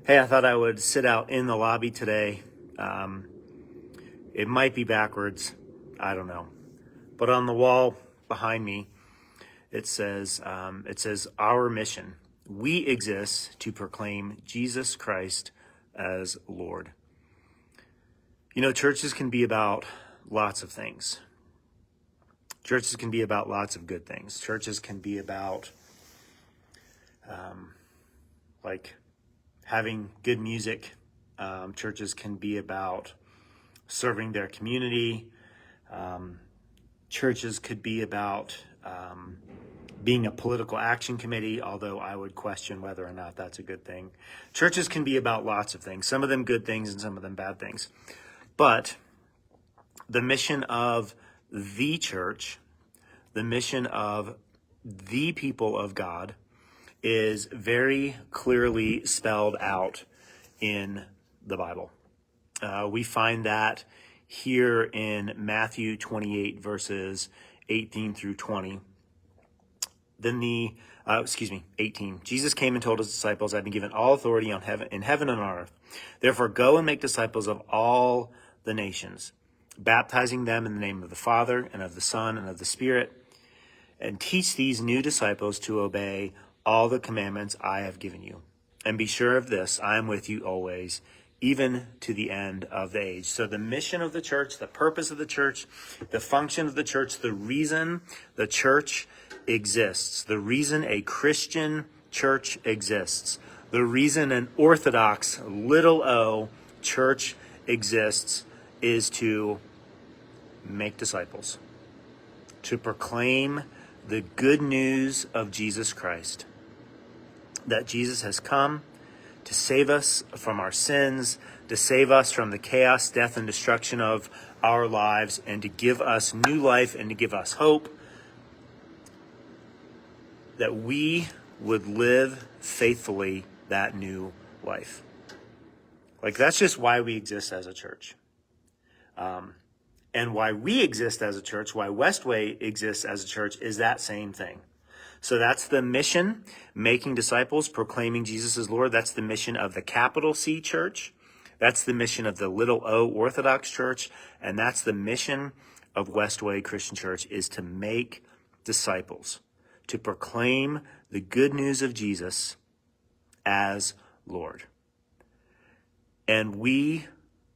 Hey, I thought I would sit out in the lobby today. It might be backwards. I don't know. But on the wall behind me, it says, our mission. We exist to proclaim Jesus Christ as Lord. You know, churches can be about lots of things. Churches can be about lots of good things. Churches can be about, like having good music. Churches can be about serving their community. Churches could be about being a political action committee, although I would question whether or not that's a good thing. Churches can be about lots of things, some of them good things and some of them bad things. But the mission of the church, the mission of the people of God, is very clearly spelled out in the Bible. We find that here in Matthew 28, verses 18 through 20. Then 18. Jesus came and told his disciples, I've been given all authority in heaven and on earth. Therefore, go and make disciples of all the nations, baptizing them in the name of the Father and of the Son and of the Spirit, and teach these new disciples to obey all the commandments I have given you. And be sure of this, I am with you always, even to the end of the age. So the mission of the church, the purpose of the church, the function of the church, the reason the church exists, the reason a Christian church exists, the reason an Orthodox little o church exists is to make disciples, to proclaim the good news of Jesus Christ, that Jesus has come to save us from our sins, to save us from the chaos, death, and destruction of our lives, and to give us new life and to give us hope, that we would live faithfully that new life. Like, that's just why we exist as a church. And why we exist as a church, why WestWay exists as a church, is that same thing. So that's the mission, making disciples, proclaiming Jesus as Lord. That's the mission of the capital C church. That's the mission of the little o Orthodox church. And that's the mission of WestWay Christian Church, is to make disciples, to proclaim the good news of Jesus as Lord. And we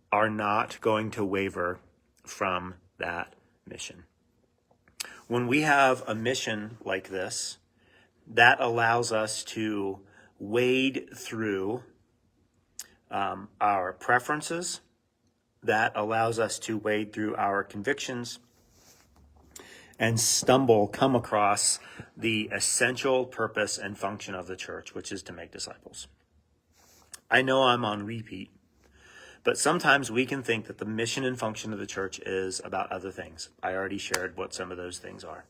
are not going to waver from that mission. When we have a mission like this, that allows us to wade through our preferences, that allows us to wade through our convictions, and come across the essential purpose and function of the church, which is to make disciples. I know I'm on repeat, but sometimes we can think that the mission and function of the church is about other things. I already shared what some of those things are.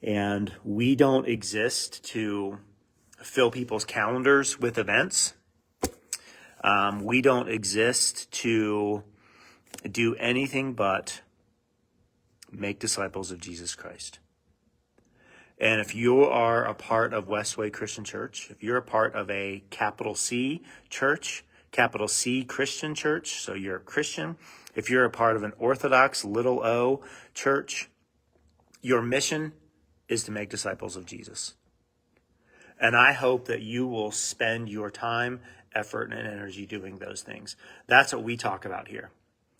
And we don't exist to fill people's calendars with events. We don't exist to do anything but make disciples of Jesus Christ. And if you are a part of WestWay Christian Church, if you're a part of a capital C church, capital C Christian church, so you're a Christian. If you're a part of an Orthodox little o church, your mission is to make disciples of Jesus. And I hope that you will spend your time, effort, and energy doing those things. That's what we talk about here.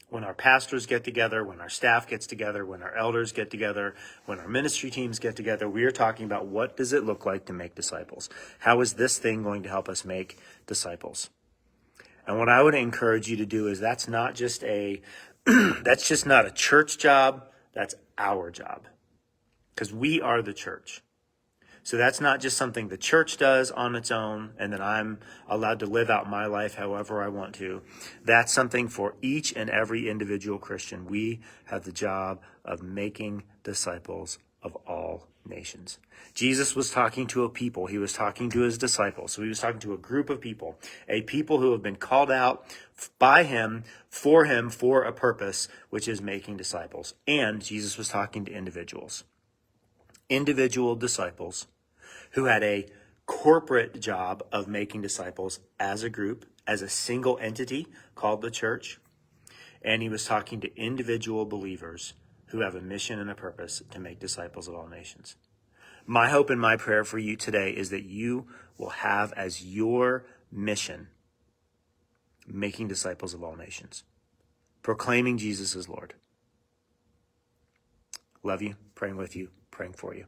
When our pastors get together, when our staff gets together, when our elders get together, when our ministry teams get together, we are talking about what does it look like to make disciples? How is this thing going to help us make disciples? And what I would encourage you to do is that's not just that's just not a church job, that's our job. Because we are the church. So that's not just something the church does on its own and then I'm allowed to live out my life however I want to. That's something for each and every individual Christian. We have the job of making disciples of all nations. Jesus was talking to a people. He was talking to his disciples. So he was talking to a group of people, a people who have been called out by him, for a purpose, which is making disciples. And Jesus was talking to individual disciples who had a corporate job of making disciples as a group, as a single entity called the church. And he was talking to individual believers who have a mission and a purpose to make disciples of all nations. My hope and my prayer for you today is that you will have as your mission making disciples of all nations, proclaiming Jesus as Lord. Love you, praying with you, praying for you.